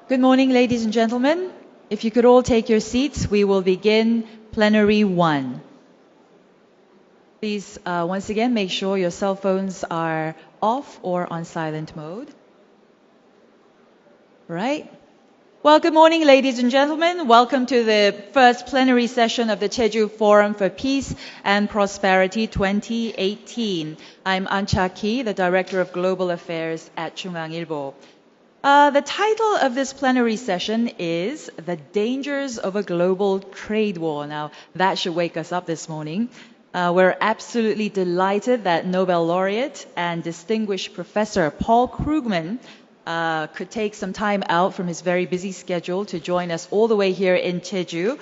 Good morning, ladies and gentlemen. If you could all take your seats, we will begin Plenary 1. Please, once again, make sure your cell phones are off or on silent mode. Right? Well, good morning, ladies and gentlemen. Welcome to the first plenary session of the Jeju Forum for Peace and Prosperity 2018. I'm An Cha-ki, the Director of Global Affairs at 중앙일보. The title of this plenary session is The Dangers of a Global Trade War. Now, that should wake us up this morning. We're absolutely delighted that Nobel laureate and distinguished professor Paul Krugman could take some time out from his very busy schedule to join us all the way here in Jeju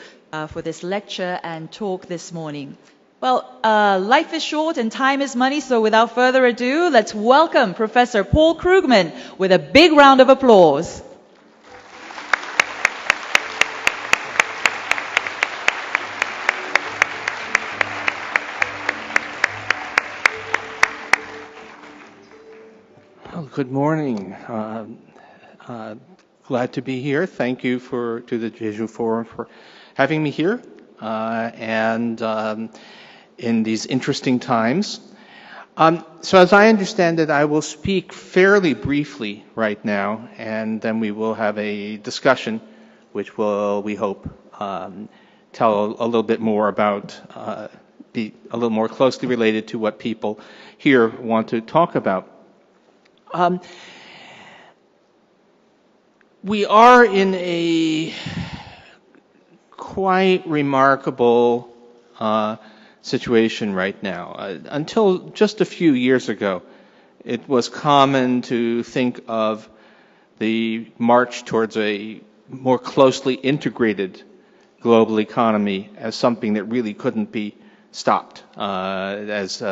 for this lecture and talk this morning. Well, life is short and time is money, so without further ado, let's welcome Professor Paul Krugman with a big round of applause. Well, good morning. Glad to be here. Thank you to the Jeju Forum for having me here. In these interesting times. So as I understand it, I will speak fairly briefly right now, and then we will have a discussion which will, we hope, tell a little bit more about, be a little more closely related to what people here want to talk about. We are in a quite remarkable situation right now. Until just a few years ago, it was common to think of the march towards a more closely integrated global economy as something that really couldn't be stopped, as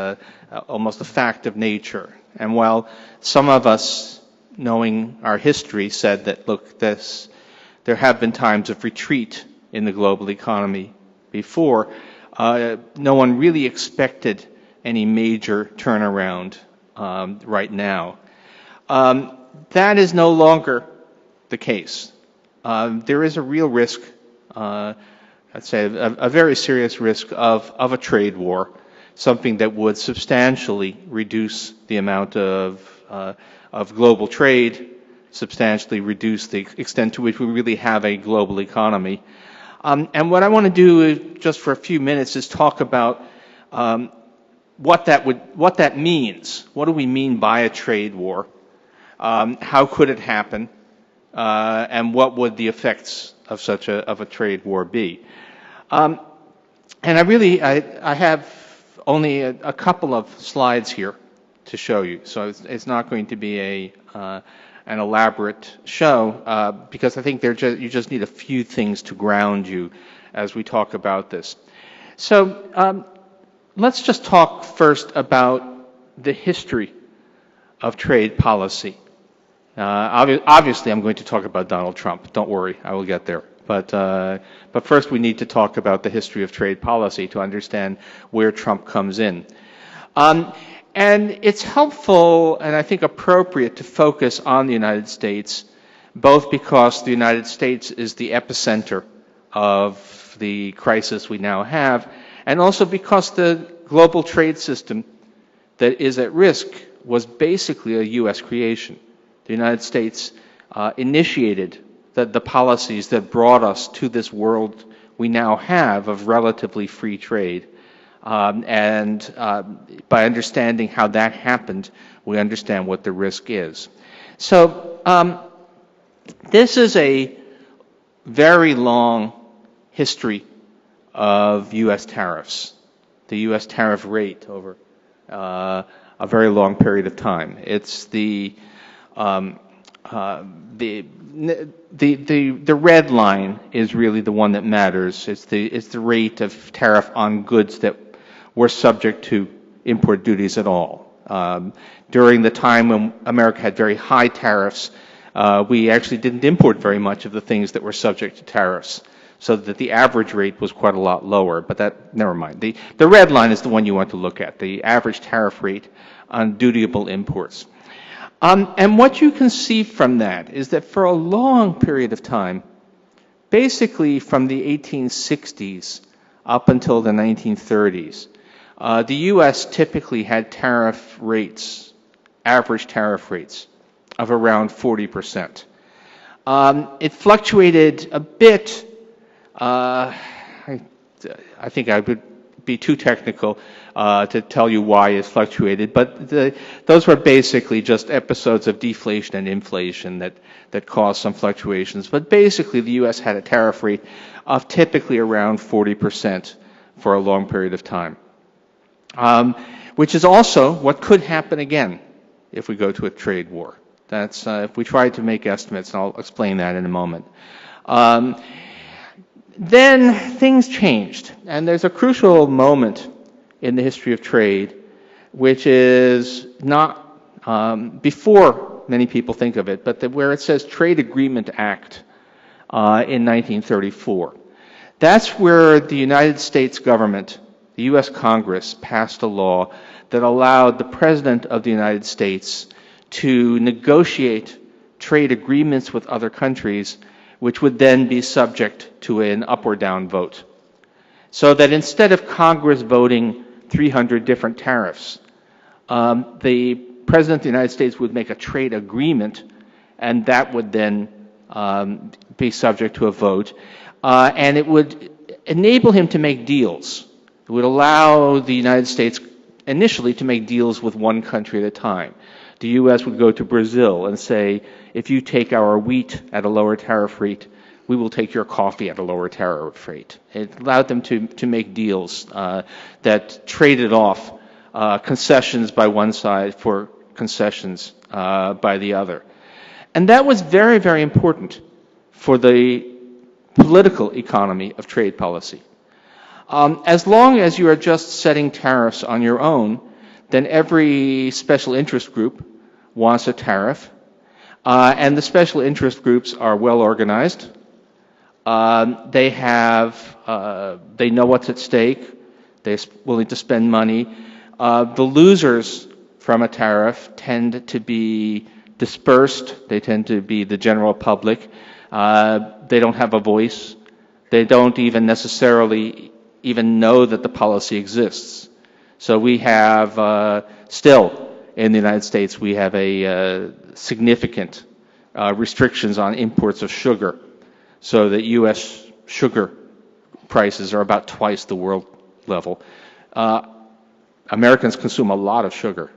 almost a fact of nature. And while some of us, knowing our history, said that, look, there have been times of retreat in the global economy before, no one really expected any major turnaround right now. That is no longer the case. There is a real risk, I'd say a very serious risk of a trade war, something that would substantially reduce the amount of global trade, substantially reduce the extent to which we really have a global economy. And what I want to do just for a few minutes is talk about what that means. What do we mean by a trade war? How could it happen? And what would the effects of such a trade war be? And I have only a couple of slides here to show you, so it's not going to be an elaborate show, because I think you just need a few things to ground you as we talk about this. So let's just talk first about the history of trade policy. Obviously, I'm going to talk about Donald Trump. Don't worry, I will get there. But first, we need to talk about the history of trade policy to understand where Trump comes in. And it's helpful and I think appropriate to focus on the United States, both because the United States is the epicenter of the crisis we now have, and also because the global trade system that is at risk was basically a U.S. creation. The United States initiated the policies that brought us to this world we now have of relatively free trade. And by understanding how that happened, we understand what the risk is. So this is a very long history of U.S. tariffs, the U.S. tariff rate over a very long period of time. It's the red line is really the one that matters. It's the rate of tariff on goods that were subject to import duties at all. During the time when America had very high tariffs, we actually didn't import very much of the things that were subject to tariffs, so that the average rate was quite a lot lower, but never mind. The red line is the one you want to look at, the average tariff rate on dutiable imports. And what you can see from that is that for a long period of time, basically from the 1860s up until the 1930s, the U.S. typically had tariff rates, average tariff rates, of around 40%. It fluctuated a bit. I think I would be too technical to tell you why it fluctuated, but those were basically just episodes of deflation and inflation that caused some fluctuations. But basically, the U.S. had a tariff rate of typically around 40% for a long period of time, which is also what could happen again if we go to a trade war. That's if we try to make estimates, and I'll explain that in a moment. Then things changed, and there's a crucial moment in the history of trade, which is not before many people think of it, but where it says Trade Agreement Act in 1934. That's where the United States government, the U.S. Congress, passed a law that allowed the President of the United States to negotiate trade agreements with other countries, which would then be subject to an up or down vote. So that instead of Congress voting 300 different tariffs, the President of the United States would make a trade agreement, and that would then be subject to a vote. And it would enable him to make deals. It would allow the United States initially to make deals with one country at a time. The U.S. would go to Brazil and say, if you take our wheat at a lower tariff rate, we will take your coffee at a lower tariff rate. It allowed them to make deals that traded off concessions by one side for concessions by the other. And that was very, very important for the political economy of trade policy. As long as you are just setting tariffs on your own, then every special interest group wants a tariff, and the special interest groups are well organized. They know what's at stake. They're willing to spend money. The losers from a tariff tend to be dispersed. They tend to be the general public. They don't have a voice. They don't even necessarily even know that the policy exists. So we have still in the United States, we have a significant restrictions on imports of sugar, so that U.S. sugar prices are about twice the world level. Americans consume a lot of sugar,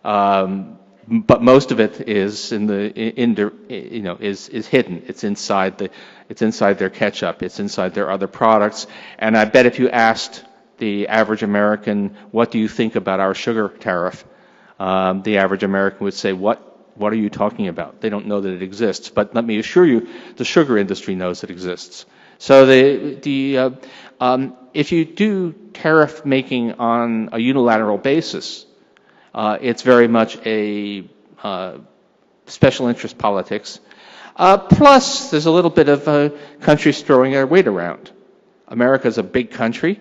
but most of it is is hidden. It's inside their ketchup. It's inside their other products. And I bet if you asked the average American, what do you think about our sugar tariff? The average American would say, what are you talking about? They don't know that it exists. But let me assure you, the sugar industry knows it exists. So if you do tariff making on a unilateral basis, it's very much a special interest politics. Plus, there's a little bit of countries throwing their weight around. America is a big country.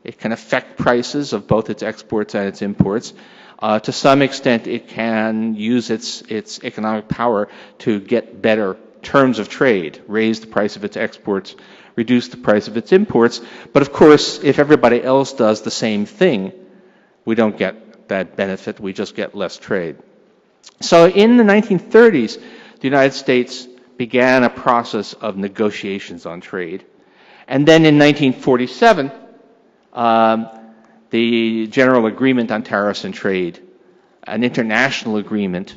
It can affect prices of both its exports and its imports. To some extent, it can use its economic power to get better terms of trade, raise the price of its exports, reduce the price of its imports. But of course, if everybody else does the same thing, we don't get that benefit. We just get less trade. So in the 1930s, the United States began a process of negotiations on trade. And then in 1947, the General Agreement on Tariffs and Trade, an international agreement,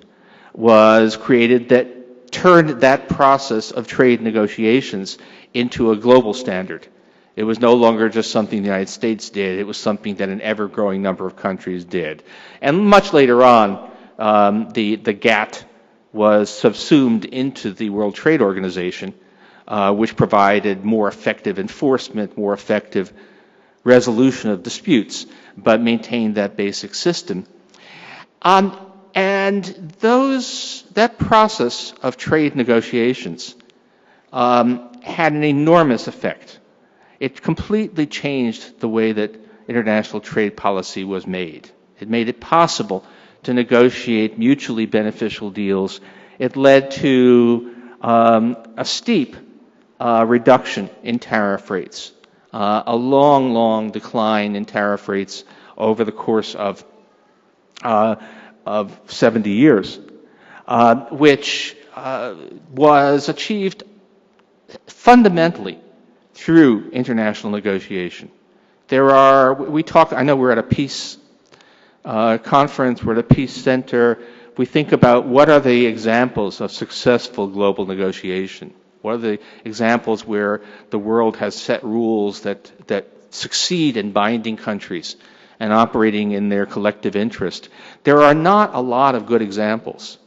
was created that turned that process of trade negotiations into a global standard. It was no longer just something the United States did. It was something that an ever-growing number of countries did. And much later on, the GATT was subsumed into the World Trade Organization, which provided more effective enforcement, more effective resolution of disputes, but maintained that basic system. And that process of trade negotiations had an enormous effect. It completely changed the way that international trade policy was made. It made it possible to negotiate mutually beneficial deals. It led to a steep reduction in tariff rates, a long, long decline in tariff rates over the course of 70 years, which was achieved fundamentally through international negotiation. I know we're at a peace conference, we're at a peace center. We think about what are the examples of successful global negotiation. What are the examples where the world has set rules that succeed in binding countries and operating in their collective interest? There are not a lot of good examples,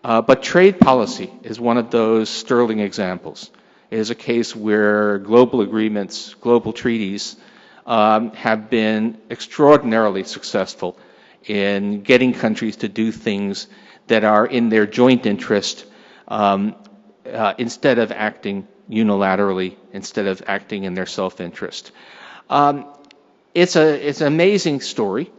but trade policy is one of those sterling examples. It is a case where global agreements, global treaties, have been extraordinarily successful in getting countries to do things that are in their joint interest, instead of acting unilaterally, instead of acting in their self-interest. It's an amazing story.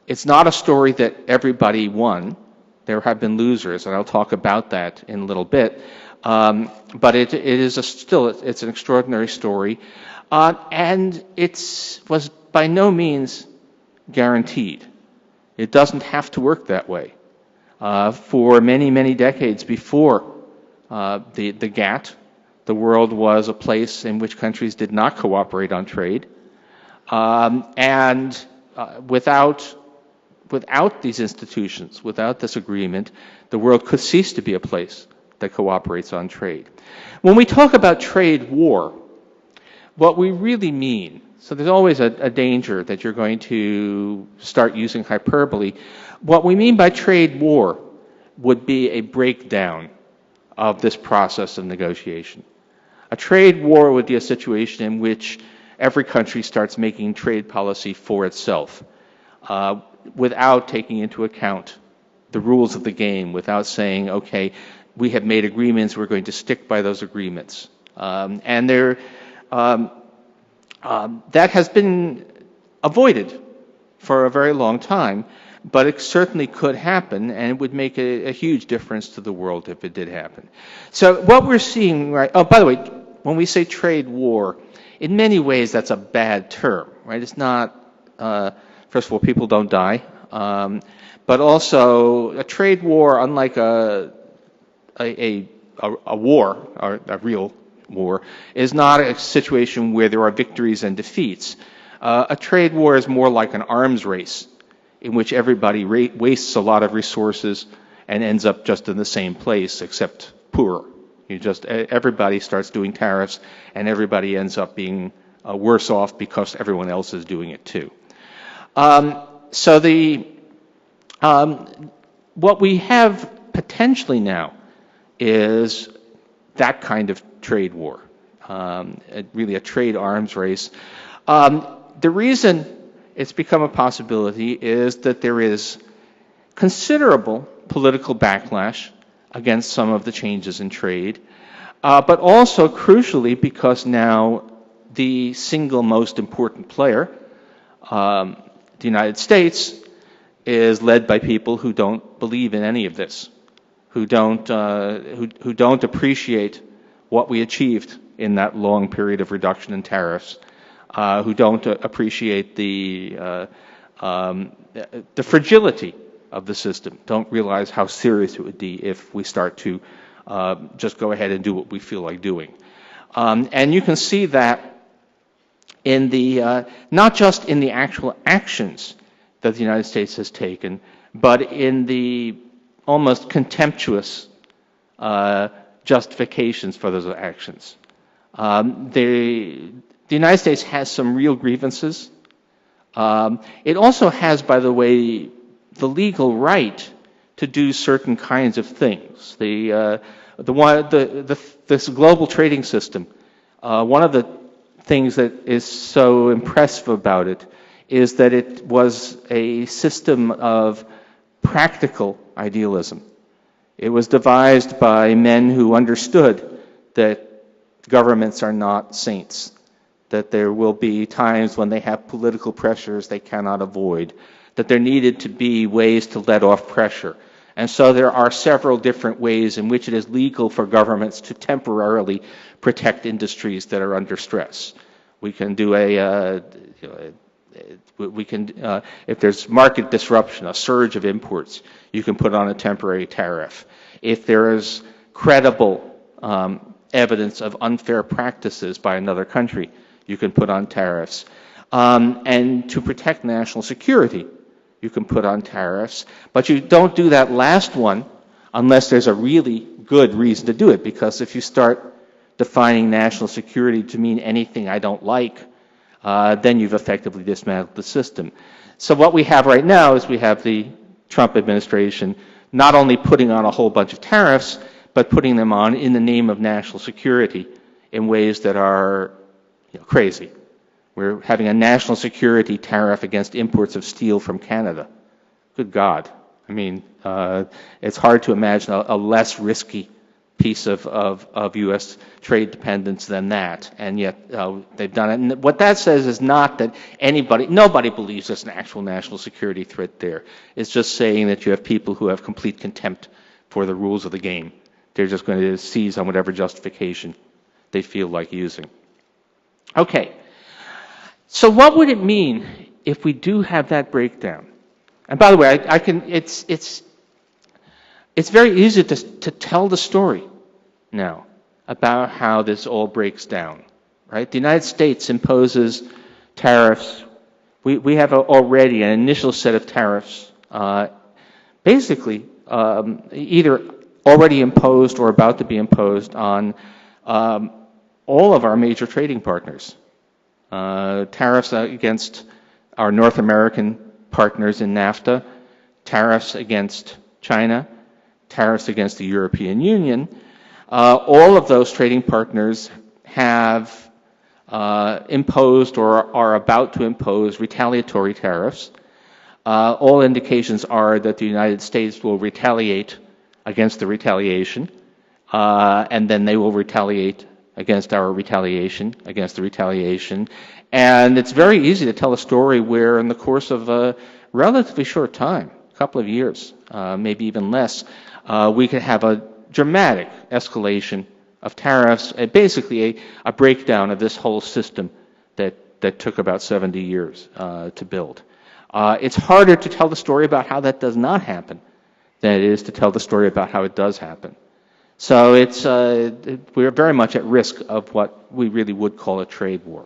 It's not a story that everybody won. There have been losers, and I'll talk about that in a little bit. But it is it's an extraordinary story, and it was by no means guaranteed. It doesn't have to work that way. For many, many decades before the GATT, the world was a place in which countries did not cooperate on trade, and without these institutions, without this agreement, the world could cease to be a place that cooperates on trade. When we talk about trade war, what we really mean, so there's always a danger that you're going to start using hyperbole. What we mean by trade war would be a breakdown of this process of negotiation. A trade war would be a situation in which every country starts making trade policy for itself, without taking into account the rules of the game, without saying, okay, we have made agreements, we're going to stick by those agreements. That has been avoided for a very long time, but it certainly could happen, and it would make a huge difference to the world if it did happen. So what we're seeing, right, oh, by the way, when we say trade war, in many ways that's a bad term, right? It's not, first of all, people don't die, but also a trade war, unlike a war, or a real war, is not a situation where there are victories and defeats. A trade war is more like an arms race in which everybody wastes a lot of resources and ends up just in the same place, except poorer. Everybody starts doing tariffs, and everybody ends up being worse off because everyone else is doing it too. What we have potentially now is that kind of trade war, really a trade arms race. The reason it's become a possibility is that there is considerable political backlash against some of the changes in trade, but also crucially because now the single most important player, the United States, is led by people who don't believe in any of this, who don't appreciate what we achieved in that long period of reduction in tariffs, who don't appreciate the fragility of the system, don't realize how serious it would be if we start to just go ahead and do what we feel like doing. And you can see that in the not just in the actual actions that the United States has taken, but in the almost contemptuous justifications for those actions. The United States has some real grievances. It also has, by the way, the legal right to do certain kinds of things. This global trading system, one of the things that is so impressive about it is that it was a system of practical idealism. It was devised by men who understood that governments are not saints, that there will be times when they have political pressures they cannot avoid, that there needed to be ways to let off pressure. And so there are several different ways in which it is legal for governments to temporarily protect industries that are under stress. We can do if there's market disruption, a surge of imports, you can put on a temporary tariff. If there is credible evidence of unfair practices by another country, you can put on tariffs. And to protect national security, you can put on tariffs, but you don't do that last one unless there's a really good reason to do it, because if you start defining national security to mean anything I don't like, then you've effectively dismantled the system. So what we have right now is we have the Trump administration not only putting on a whole bunch of tariffs, but putting them on in the name of national security in ways that are crazy. We're having a national security tariff against imports of steel from Canada. Good God. I mean, it's hard to imagine a less risky piece of U.S. trade dependence than that, and yet they've done it. And what that says is not that nobody believes there's an actual national security threat there. It's just saying that you have people who have complete contempt for the rules of the game. They're just going to seize on whatever justification they feel like using. Okay. So what would it mean if we do have that breakdown? And by the way, it's very easy to tell the story now about how this all breaks down, right? The United States imposes tariffs. We have already an initial set of tariffs, basically either already imposed or about to be imposed on all of our major trading partners. Tariffs against our North American partners in NAFTA, tariffs against China, tariffs against the European Union. All of those trading partners have imposed or are about to impose retaliatory tariffs. All indications are that the United States will retaliate against the retaliation, and then they will retaliate against our retaliation, against the retaliation. And it's very easy to tell a story where in the course of a relatively short time, a couple of years, maybe even less, we could have a dramatic escalation of tariffs, basically a breakdown of this whole system that took about 70 years to build. It's harder to tell the story about how that does not happen than it is to tell the story about how it does happen. So we're very much at risk of what we really would call a trade war.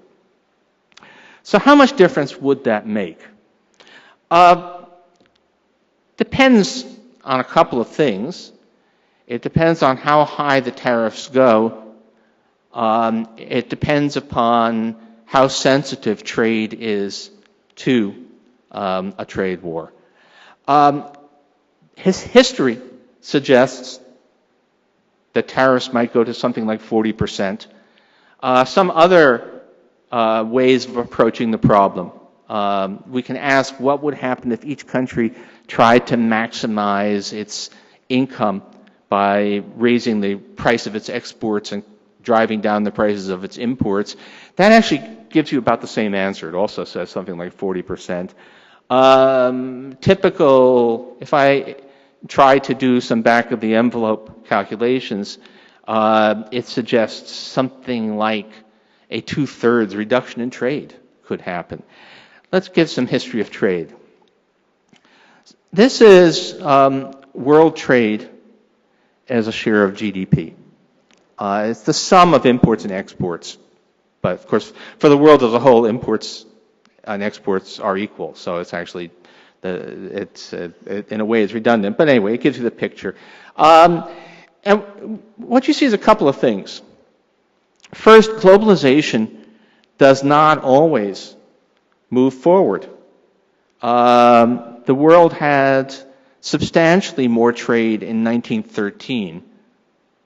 So how much difference would that make? Depends on a couple of things. It depends on how high the tariffs go. It depends upon how sensitive trade is to a trade war. History suggests that tariffs might go to something like 40%. Some other ways of approaching the problem. We can ask what would happen if each country tried to maximize its income by raising the price of its exports and driving down the prices of its imports. That actually gives you about the same answer. It also says something like 40%. Typical, if I try to do some back of the envelope calculations, it suggests something like a 2/3 reduction in trade could happen. Let's give some history of trade. This is world trade as a share of GDP. It's the sum of imports and exports. But of course, for the world as a whole, imports and exports are equal. So it's actually, in a way, it's redundant. But anyway, it gives you the picture. And what you see is a couple of things. First, globalization does not always move forward. The world had substantially more trade in 1913,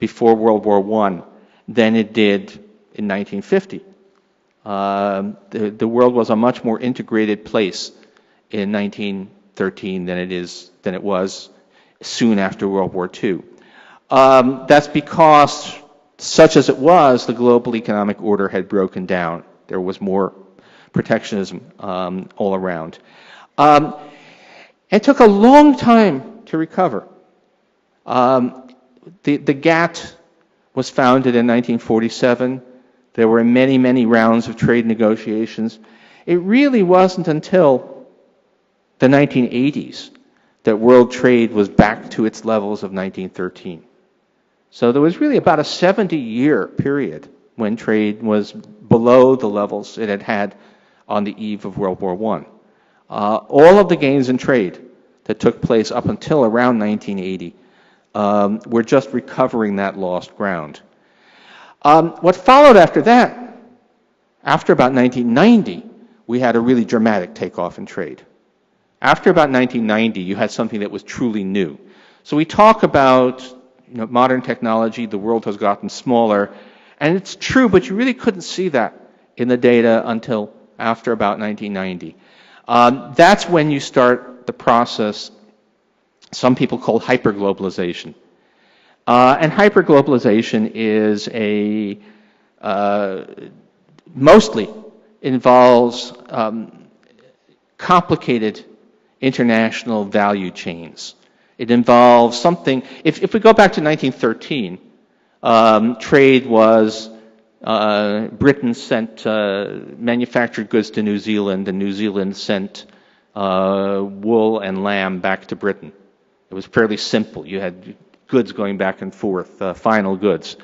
before World War I, than it did in 1950. The world was a much more integrated place in 1913 than it was soon after World War II. That's because, such as it was, the global economic order had broken down. There was more protectionism all around. It took a long time to recover. The GATT was founded in 1947. There were many, many rounds of trade negotiations. It really wasn't until the 1980s that world trade was back to its levels of 1913. So there was really about a 70-year period when trade was below the levels it had had on the eve of World War I. All of the gains in trade that took place up until around 1980 were just recovering that lost ground. What followed after that, after about 1990, we had a really dramatic takeoff in trade. After about 1990, you had something that was truly new. So we talk about modern technology, the world has gotten smaller, and it's true, but you really couldn't see that in the data until after about 1990. That's when you start the process some people call hyperglobalization. And hyperglobalization is mostly involves complicated international value chains. It involves something, if we go back to 1913, trade was Britain sent manufactured goods to New Zealand, and New Zealand sent wool and lamb back to Britain. It was fairly simple. You had goods going back and forth, final goods.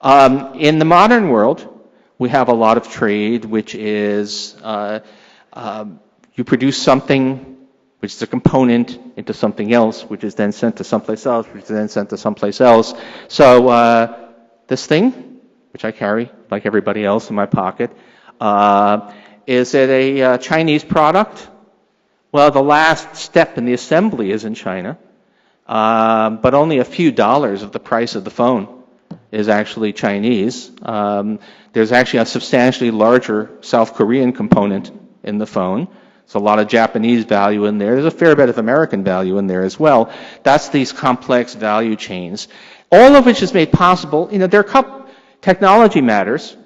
In the modern world, we have a lot of trade, which is you produce something, which is a component, into something else, which is then sent to someplace else, which is then sent to someplace else. So this thing, which I carry like everybody else in my pocket, is it a Chinese product? Well, the last step in the assembly is in China, but only a few dollars of the price of the phone is actually Chinese. There's actually a substantially larger South Korean component in the phone. There's a lot of Japanese value in there. There's a fair bit of American value in there as well. That's these complex value chains, all of which is made possible. Technology matters.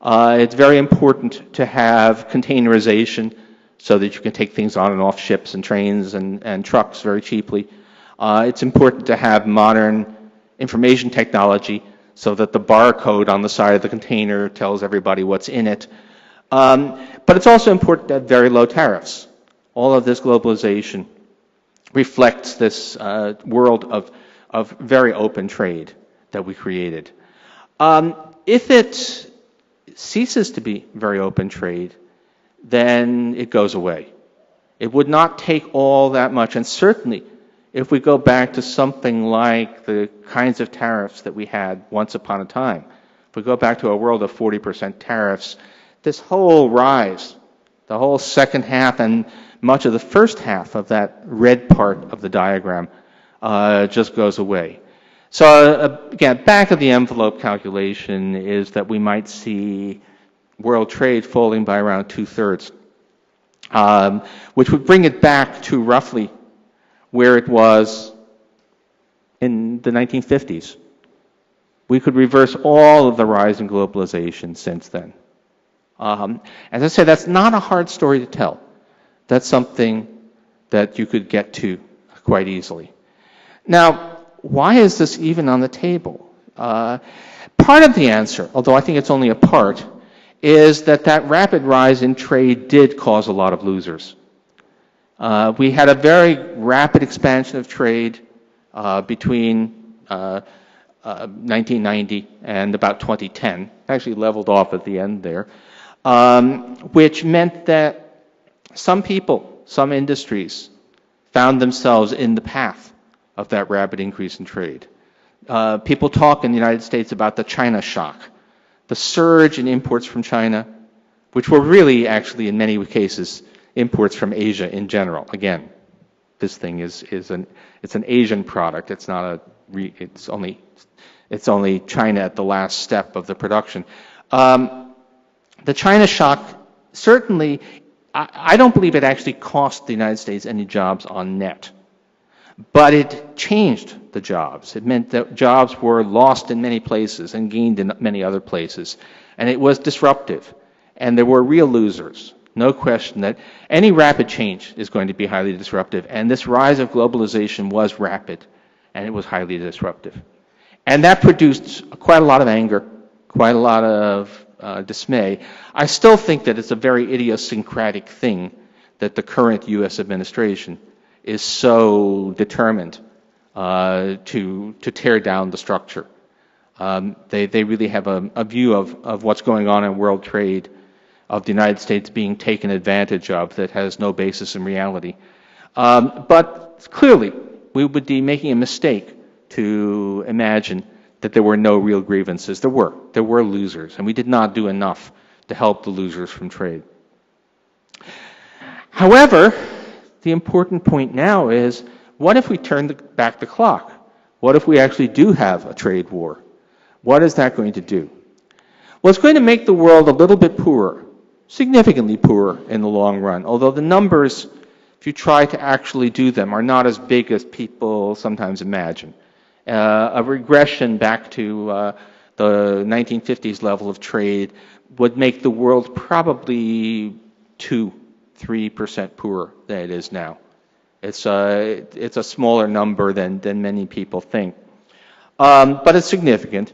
It's very important to have containerization so that you can take things on and off ships and trains and trucks very cheaply. It's important to have modern information technology so that the barcode on the side of the container tells everybody what's in it. But it's also important to have very low tariffs. All of this globalization reflects this world of very open trade that we created. If it ceases to be very open trade, then it goes away. It would not take all that much, and certainly if we go back to something like the kinds of tariffs that we had once upon a time, if we go back to a world of 40% tariffs, this whole rise, the whole second half and much of the first half of that red part of the diagram just goes away. So again, back of the envelope calculation is that we might see world trade falling by around 2/3, which would bring it back to roughly where it was in the 1950s. We could reverse all of the rise in globalization since then. As I said, that's not a hard story to tell. That's something that you could get to quite easily. Now, why is this even on the table? Part of the answer, although I think it's only a part, is that rapid rise in trade did cause a lot of losers. We had a very rapid expansion of trade between 1990 and about 2010. Actually leveled off at the end there, which meant that some people, some industries, found themselves in the path of that rapid increase in trade. People talk in the United States about the China shock, the surge in imports from China, which were really actually in many cases imports from Asia in general. Again, this thing it's an Asian product. It's not it's only China at the last step of the production. The China shock, certainly, I don't believe it actually cost the United States any jobs on net. But it changed the jobs. It meant that jobs were lost in many places and gained in many other places. And it was disruptive. And there were real losers. no question that any rapid change is going to be highly disruptive. And this rise of globalization was rapid, and it was highly disruptive. And that produced quite a lot of anger, quite a lot of dismay. I still think that it's a very idiosyncratic thing that the current U.S. administration is so determined to tear down the structure. They really have a view of what's going on in world trade, of the United States being taken advantage of that has no basis in reality. But clearly, we would be making a mistake to imagine that there were no real grievances. There were losers, and we did not do enough to help the losers from trade. However, the important point now is, what if we turn back the clock? What if we actually do have a trade war? What is that going to do? Well, it's going to make the world a little bit poorer, significantly poorer in the long run, although the numbers, if you try to actually do them, are not as big as people sometimes imagine. A regression back to the 1950s level of trade would make the world probably 2-3% poorer than it is now. It's a smaller number than many people think. But it's significant.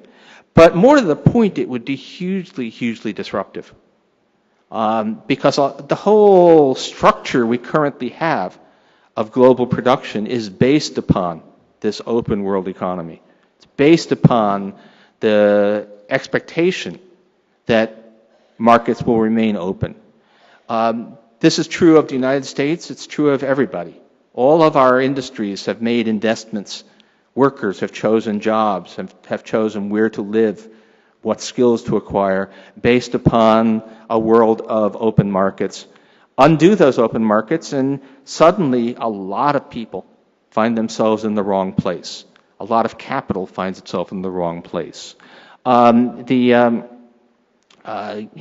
But more to the point, it would be hugely, hugely disruptive. Because the whole structure we currently have of global production is based upon this open world economy. It's based upon the expectation that markets will remain open. This is true of the United States. It's true of everybody. All of our industries have made investments. Workers have chosen jobs, have chosen where to live, what skills to acquire, based upon a world of open markets. Undo those open markets, and suddenly a lot of people find themselves in the wrong place. A lot of capital finds itself in the wrong place.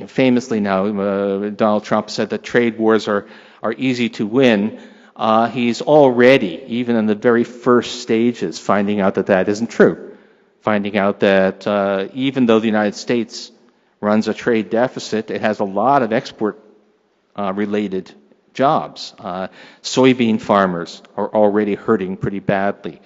Famously now, Donald Trump said that trade wars are easy to win. He's already, even in the very first stages, finding out that that isn't true. Finding out that even though the United States runs a trade deficit, it has a lot of export-related jobs. Soybean farmers are already hurting pretty badly.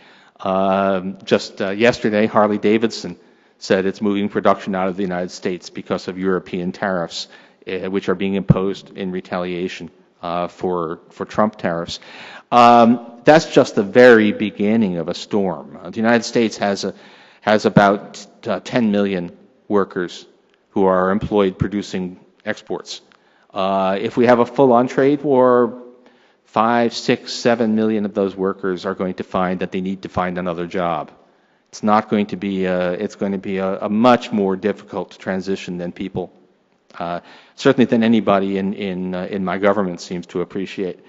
Just yesterday, Harley-Davidson said it's moving production out of the United States because of European tariffs, which are being imposed in retaliation for Trump tariffs. That's just the very beginning of a storm. The United States has about 10 million workers who are employed producing exports. If we have a full-on trade war, 5, 6, 7 million of those workers are going to find that they need to find another job. It's not going to be. It's going to be a much more difficult transition than people, certainly than anybody in my government seems to appreciate.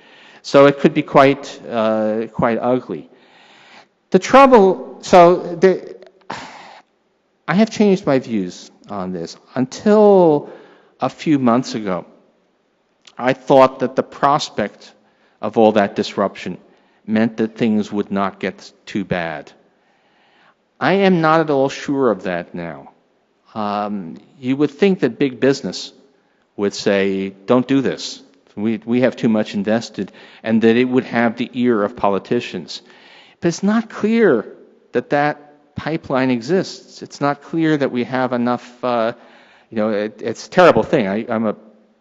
So it could be quite ugly. The trouble. I have changed my views on this. Until a few months ago, I thought that the prospect of all that disruption meant that things would not get too bad. I am not at all sure of that now. You would think that big business would say, don't do this. We have too much invested, and that it would have the ear of politicians. But it's not clear that pipeline exists. It's not clear that we have enough, it's a terrible thing.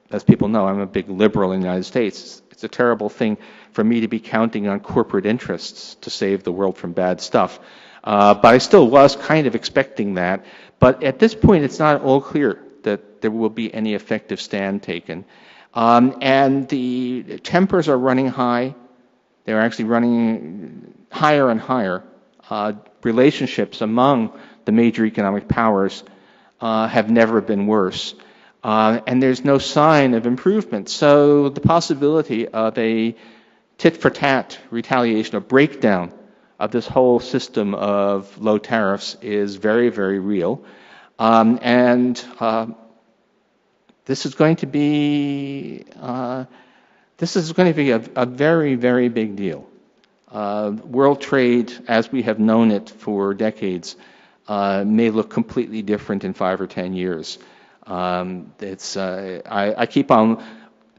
As people know, I'm a big liberal in the United States. It's a terrible thing for me to be counting on corporate interests to save the world from bad stuff. But I still was kind of expecting that. But at this point, it's not at all clear that there will be any effective stand taken. And the tempers are running high. They're actually running higher and higher. Relationships among the major economic powers have never been worse. And there's no sign of improvement. So the possibility of a tit-for-tat retaliation, a breakdown of this whole system of low tariffs is very, very real. This is going to be a very, very big deal. World trade, as we have known it for decades, may look completely different in 5 or 10 years. I keep on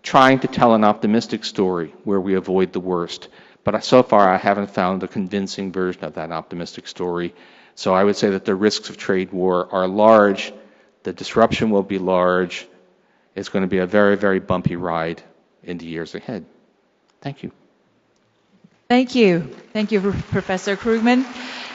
trying to tell an optimistic story where we avoid the worst. But so far, I haven't found a convincing version of that optimistic story. So I would say that the risks of trade war are large. The disruption will be large. It's going to be a very, very bumpy ride in the years ahead. Thank you. Thank you. Thank you, Professor Krugman.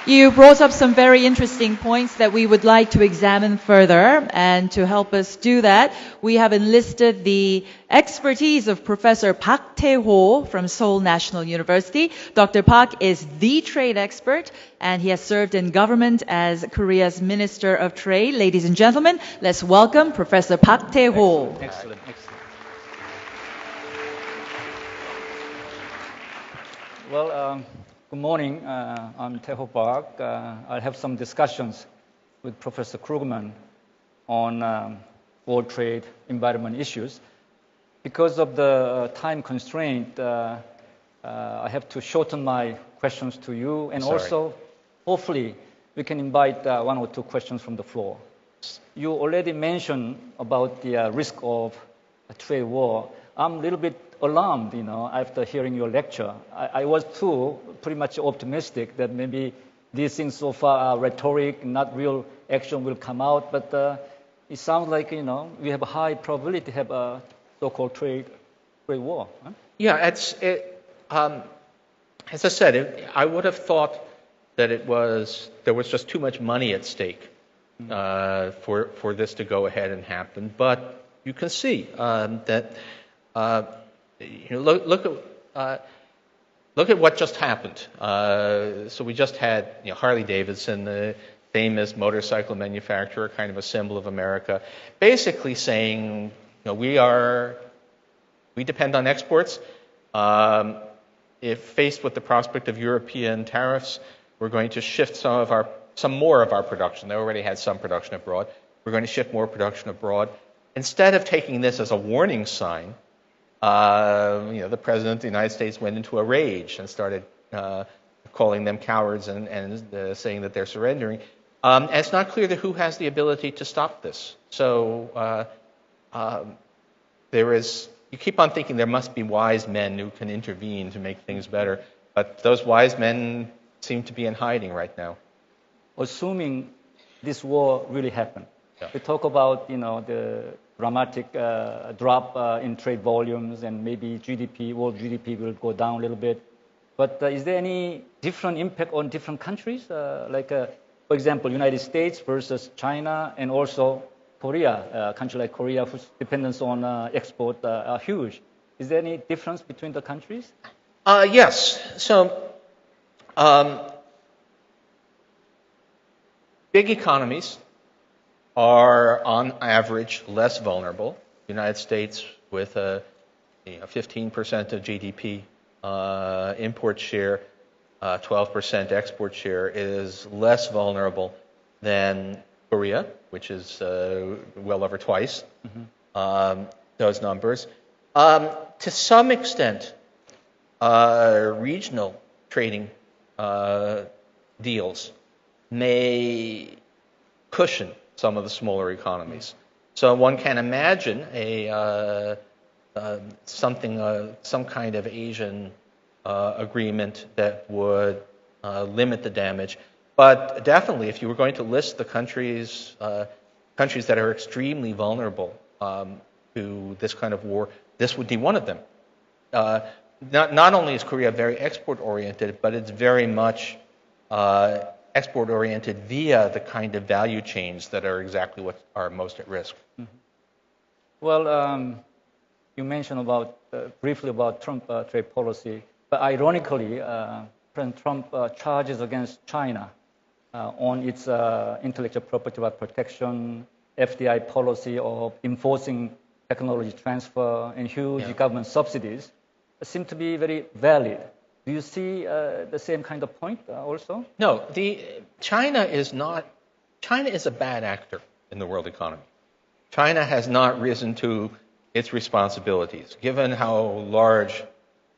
You brought up some very interesting points that we would like to examine further. And to help us do that, we have enlisted the expertise of Professor Park Tae-ho from Seoul National University. Dr. Park is the trade expert, and he has served in government as Korea's Minister of Trade. Ladies and gentlemen, let's welcome Professor Park Tae-ho. Excellent. Well, good morning. I'm Tae-ho Park. I'll have some discussions with Professor Krugman on world trade environment issues. Because of the time constraint, I have to shorten my questions to you, and also, hopefully, we can invite one or two questions from the floor. You already mentioned about the risk of a trade war. I'm a little bit alarmed, after hearing your lecture. I was too pretty much optimistic that maybe these things so far are rhetoric, not real action will come out. But it sounds like, we have a high probability to have a so-called trade war. Huh? Yeah, as I said, I would have thought that there was just too much money at stake for this to go ahead and happen. But you can see that. Look at what just happened. So we just had Harley Davidson, the famous motorcycle manufacturer, kind of a symbol of America, basically saying, we depend on exports. If faced with the prospect of European tariffs, we're going to shift some more of our production. They already had some production abroad. We're going to shift more production abroad. Instead of taking this as a warning sign, the President of the United States went into a rage and started calling them cowards and saying that they're surrendering. And it's not clear who has the ability to stop this. So you keep on thinking there must be wise men who can intervene to make things better, but those wise men seem to be in hiding right now. Assuming this war really happened, we talk about the dramatic drop in trade volumes, and maybe world GDP will go down a little bit. But is there any different impact on different countries? For example, United States versus China, and also Korea, a country like Korea whose dependence on export are huge. Is there any difference between the countries? Yes. So big economies are, on average, less vulnerable. The United States, with 15% of GDP import share, 12% export share, is less vulnerable than Korea, which is well over twice those numbers. To some extent, regional trading deals may cushion some of the smaller economies. So one can imagine some kind of Asian agreement that would limit the damage. But definitely, if you were going to list the countries that are extremely vulnerable to this kind of war, this would be one of them. Not only is Korea very export-oriented, but it's very much export-oriented via the kind of value chains that are exactly what are most at risk. Mm-hmm. Well, you mentioned briefly about Trump trade policy, but ironically, President Trump charges against China on its intellectual property right protection, FDI policy of enforcing technology transfer, and huge government subsidies seem to be very valid. Do you see the same kind of point also? No, China is a bad actor in the world economy. China has not risen to its responsibilities. Given how large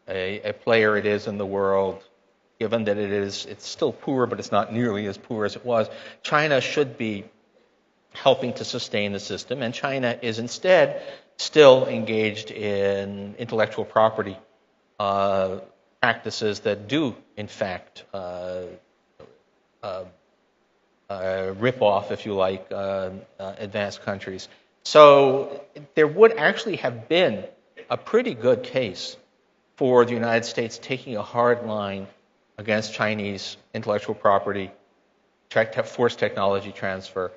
a player it is in the world, given that it's still poor, but it's not nearly as poor as it was, China should be helping to sustain the system, and China is instead still engaged in intellectual property practices that do, in fact, rip off, if you like, advanced countries. So there would actually have been a pretty good case for the United States taking a hard line against Chinese intellectual property, forced technology transfer,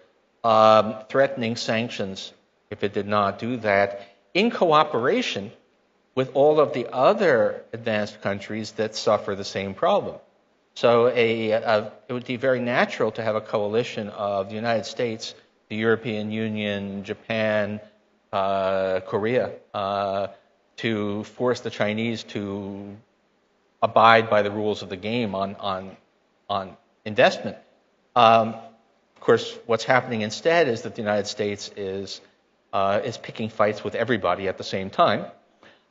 threatening sanctions if it did not do that, in cooperation with all of the other advanced countries that suffer the same problem. So it would be very natural to have a coalition of the United States, the European Union, Japan, Korea, to force the Chinese to abide by the rules of the game on investment. Of course, what's happening instead is that the United States is picking fights with everybody at the same time.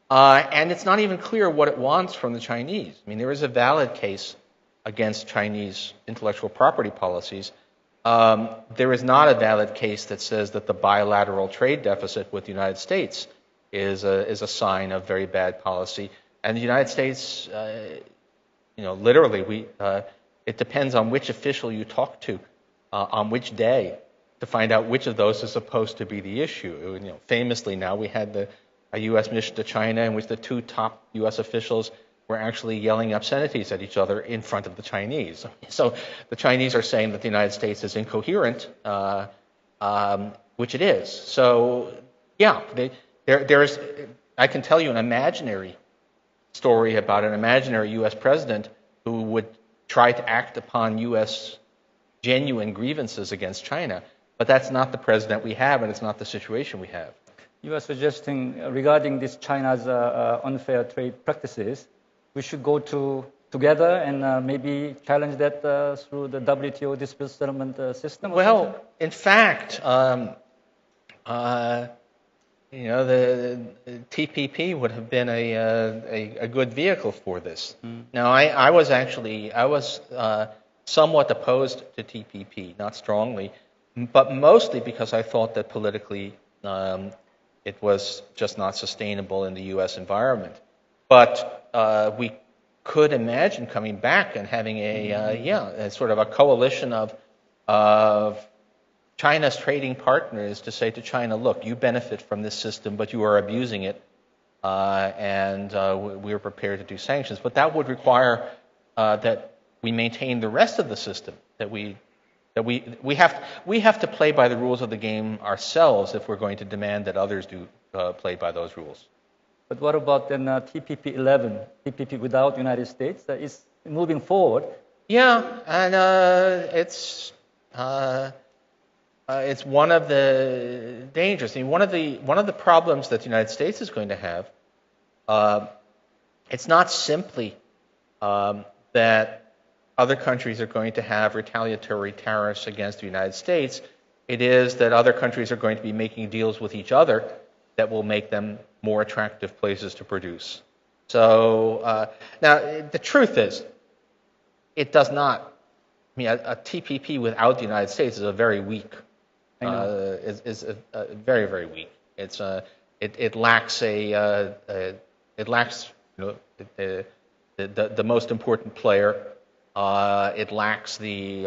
And it's not even clear what it wants from the Chinese. I mean, there is a valid case against Chinese intellectual property policies. There is not a valid case that says that the bilateral trade deficit with the United States is a sign of very bad policy. And the United States, literally, it depends on which official you talk to, on which day, to find out which of those is supposed to be the issue. Famously now, we had a U.S. mission to China in which the two top U.S. officials were actually yelling obscenities at each other in front of the Chinese. So the Chinese are saying that the United States is incoherent, which it is. So, yeah, there's, I can tell you an imaginary story about an imaginary U.S. president who would try to act upon U.S. genuine grievances against China. But that's not the president we have, and it's not the situation we have. You are suggesting regarding this China's unfair trade practices, we should go together and maybe challenge that through the WTO dispute settlement system? Well, in fact, the TPP would have been a good vehicle for this. Now, I was somewhat opposed to TPP, not strongly, but mostly because I thought that politically it was just not sustainable in the U.S. environment. But we could imagine coming back and having a sort of a coalition of China's trading partners to say to China, look, you benefit from this system, but you are abusing it, and we're prepared to do sanctions. But that would require that we maintain the rest of the system, that we have to play by the rules of the game ourselves if we're going to demand that others do play by those rules. But what about then TPP 11, TPP without the United States? Is moving forward. Yeah, and it's one of the dangers. I mean, one of the problems that the United States is going to have, it's not simply that other countries are going to have retaliatory tariffs against the United States. It is that other countries are going to be making deals with each other that will make them more attractive places to produce. So now the truth is, it does not. I mean, a TPP without the United States is a very weak. Is very, very weak. It lacks the most important player. It lacks the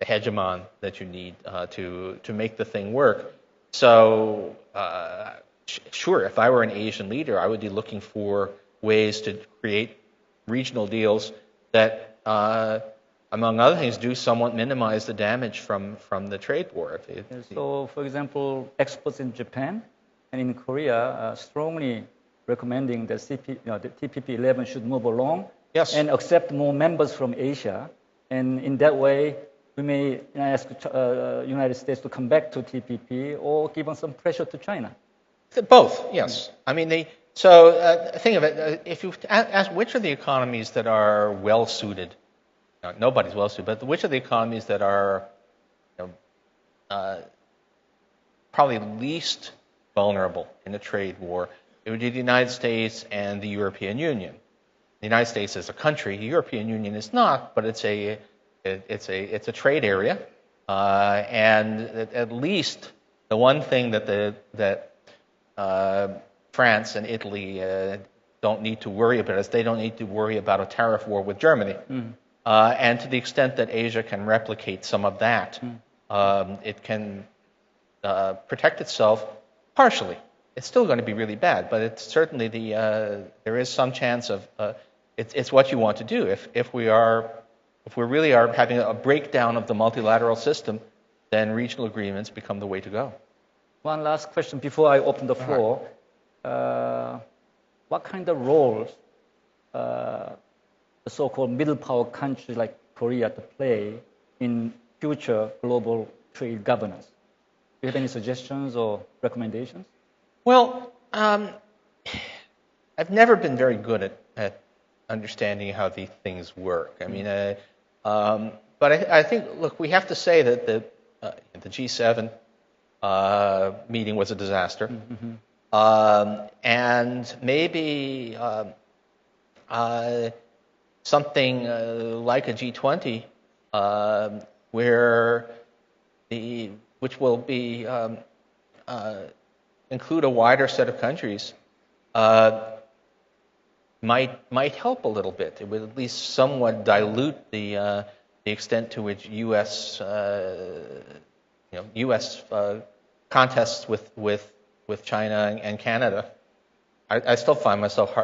hegemon that you need to make the thing work. So, sure, if I were an Asian leader, I would be looking for ways to create regional deals that, among other things, do somewhat minimize the damage from the trade war. So, for example, experts in Japan and in Korea are strongly recommending that the TPP 11 should move along. Yes. And accept more members from Asia. And in that way, we may ask United States to come back to TPP or give some pressure to China. Both, yes. I mean, think of it, if you ask which are the economies that are well-suited, nobody's well-suited, but which are the economies that are probably least vulnerable in a trade war, it would be the United States and the European Union. The United States is a country. The European Union is not, but it's a trade area. And at least the one thing that France and Italy don't need to worry about is they don't need to worry about a tariff war with Germany. And to the extent that Asia can replicate some of that, it can protect itself partially. It's still going to be really bad, but it's certainly there is some chance of it's what you want to do. If we really are having a breakdown of the multilateral system, then regional agreements become the way to go. One last question before I open the floor. What kind of roles the so-called middle power countries like Korea to play in future global trade governance? Do you have any suggestions or recommendations? Well, I've never been very good at understanding how these things work. I mean, but I think, look, we have to say that the G7 meeting was a disaster. And maybe something like a G20, which will be include a wider set of countries, might help a little bit. It would at least somewhat dilute the extent to which U.S. Contests with China and Canada. I still find myself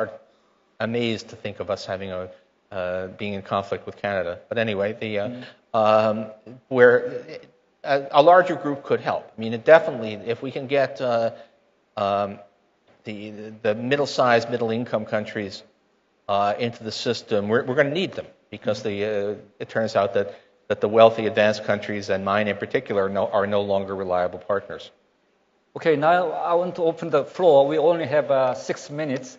amazed to think of us having being in conflict with Canada. But anyway, where a larger group could help. I mean, it definitely, if we can get the middle-sized, middle-income countries into the system, we're going to need them because it turns out that the wealthy, advanced countries, and mine in particular, are no longer reliable partners. Okay, now I want to open the floor. We only have 6 minutes.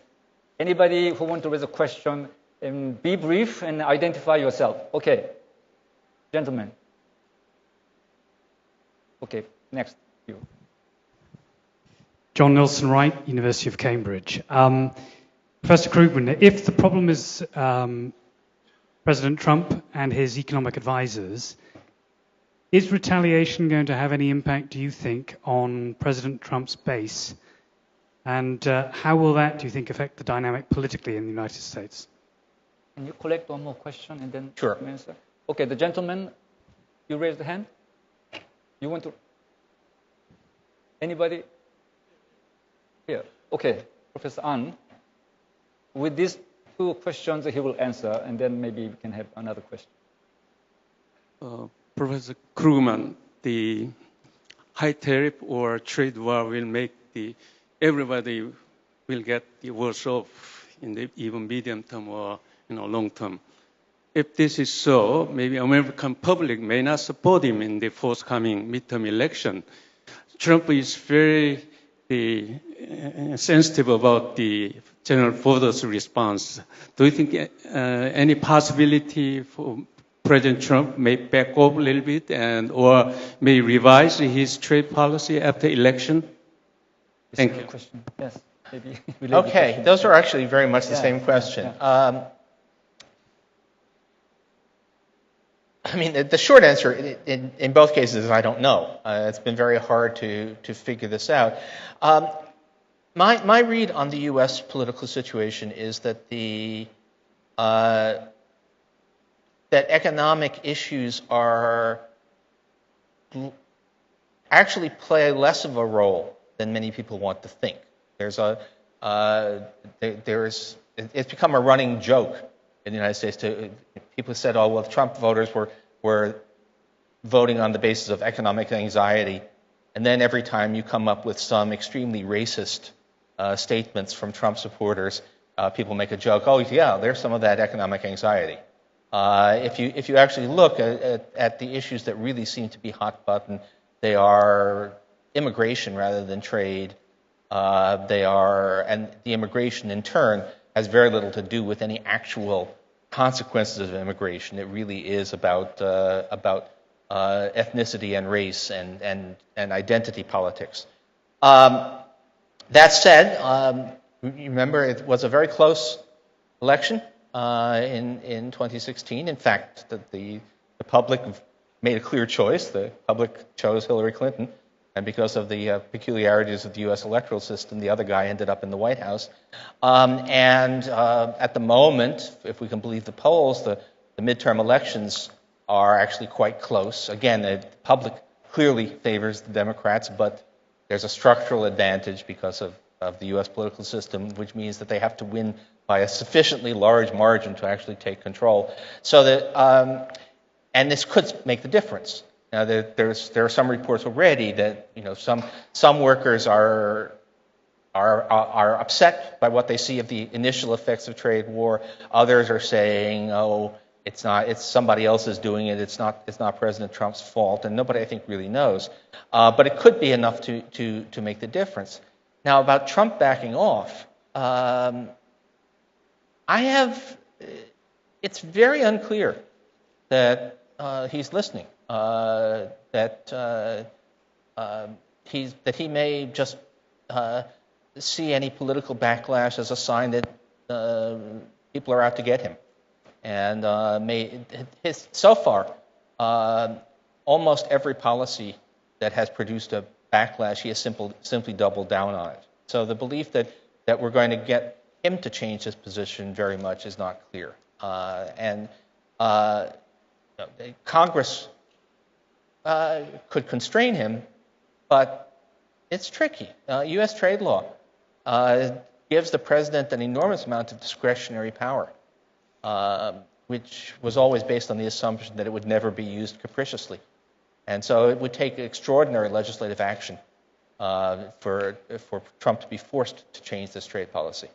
Anybody who wants to raise a question, be brief and identify yourself. Okay, gentlemen. Okay, next. You. John Nelson Wright, University of Cambridge. Professor Krugman, if the problem is President Trump and his economic advisors, is retaliation going to have any impact, do you think, on President Trump's base? And how will that, do you think, affect the dynamic politically in the United States? Can you collect one more question and then sure. Answer? Okay, the gentleman, you raised the hand. You want to? Anybody? Here. Okay, Professor An. With these 2 questions, he will answer, and then maybe we can have another question. Professor Krugman, the high tariff or trade war will make everybody will get the worse off in the even medium term or long term. If this is so, maybe American public may not support him in the forthcoming midterm election. Trump is very sensitive about the general voters' response. Do you think any possibility for President Trump may back off a little bit or may revise his trade policy after election? Thank you. Question. Yes. Maybe okay, those are actually very much the same question. Yeah. I mean, the short answer in both cases is I don't know. It's been very hard to figure this out. My read on the U.S. political situation is that that economic issues actually play less of a role than many people want to think. It's become a running joke in the United States. People said, "Oh, well, Trump voters were voting on the basis of economic anxiety," and then every time you come up with some extremely racist statements from Trump supporters, people make a joke. "Oh, yeah, there's some of that economic anxiety." If you actually look at the issues that really seem to be hot button, they are immigration rather than trade. And the immigration in turn has very little to do with any actual consequences of immigration. It really is about ethnicity and race and identity politics. That said, remember it was a very close election in 2016. In fact, the public made a clear choice. The public chose Hillary Clinton. And because of the peculiarities of the U.S. electoral system, the other guy ended up in the White House. At the moment, if we can believe the polls, the midterm elections are actually quite close. Again, the public clearly favors the Democrats, but there's a structural advantage because of the U.S. political system, which means that they have to win by a sufficiently large margin to actually take control. So that, and this could make the difference. Now, there are some reports already that some workers are upset by what they see of the initial effects of trade war. Others are saying, "Oh, it's somebody else is doing it. It's not President Trump's fault," and nobody I think really knows. But it could be enough to make the difference. Now, about Trump backing off, it's very unclear that he's listening. That he may just see any political backlash as a sign that people are out to get him, and so far almost every policy that has produced a backlash, he has simply doubled down on it. So the belief that we're going to get him to change his position very much is not clear, Congress could constrain him, but it's tricky. U.S. trade law gives the president an enormous amount of discretionary power, which was always based on the assumption that it would never be used capriciously. And so it would take extraordinary legislative action for Trump to be forced to change this trade policy.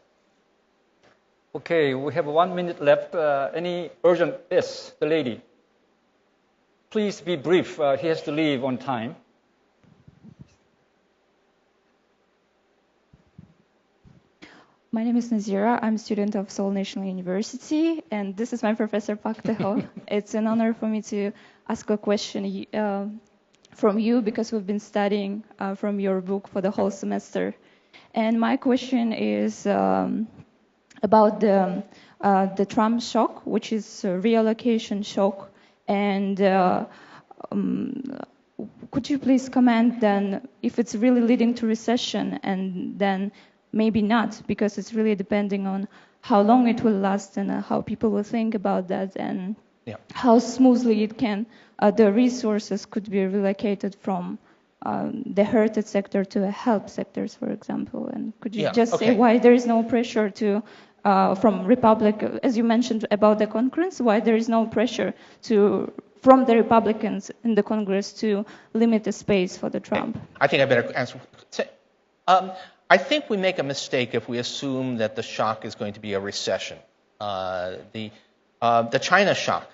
Okay, we have 1 minute left. Any urgent? Yes, the lady. Please be brief. He has to leave on time. My name is Nazira. I'm a student of Seoul National University, and this is my professor Park Tae-ho. It's an honor for me to ask a question from you because we've been studying from your book for the whole semester. And my question is about the Trump shock, which is a reallocation shock. And could you please comment then if it's really leading to recession, and then maybe not, because it's really depending on how long it will last and how people will think about that, and how smoothly it can, the resources could be relocated from the hurted sector to help sectors, for example. And could you say why there is no pressure to from Republic, as you mentioned about the Congress, why there is no pressure from the Republicans in the Congress to limit the space for the Trump? I think I better answer. I think we make a mistake if we assume that the shock is going to be a recession. The China shock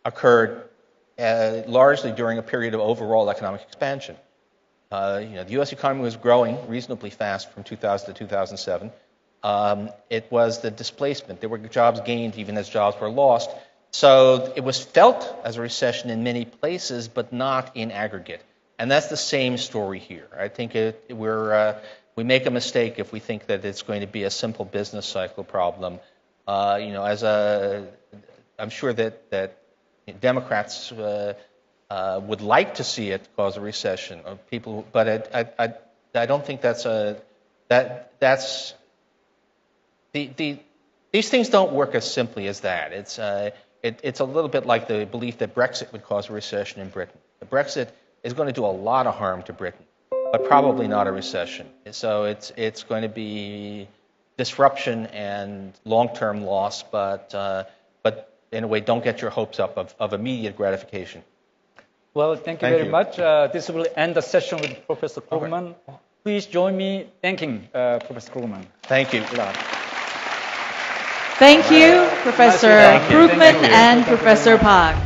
occurred largely during a period of overall economic expansion. The U.S. economy was growing reasonably fast from 2000 to 2007. It was the displacement. There were jobs gained even as jobs were lost. So it was felt as a recession in many places, but not in aggregate. And that's the same story here. I think we make a mistake if we think that it's going to be a simple business cycle problem. I'm sure that Democrats would like to see it cause a recession, but I don't think these things don't work as simply as that. It's a little bit like the belief that Brexit would cause a recession in Britain. Brexit is going to do a lot of harm to Britain, but probably not a recession. So it's going to be disruption and long-term loss, but in a way, don't get your hopes up of immediate gratification. Well, thank you very much. This will end the session with Professor Krugman. Okay. Please join me thanking Professor Krugman. Thank you. Thank you, Professor Krugman and Professor Park.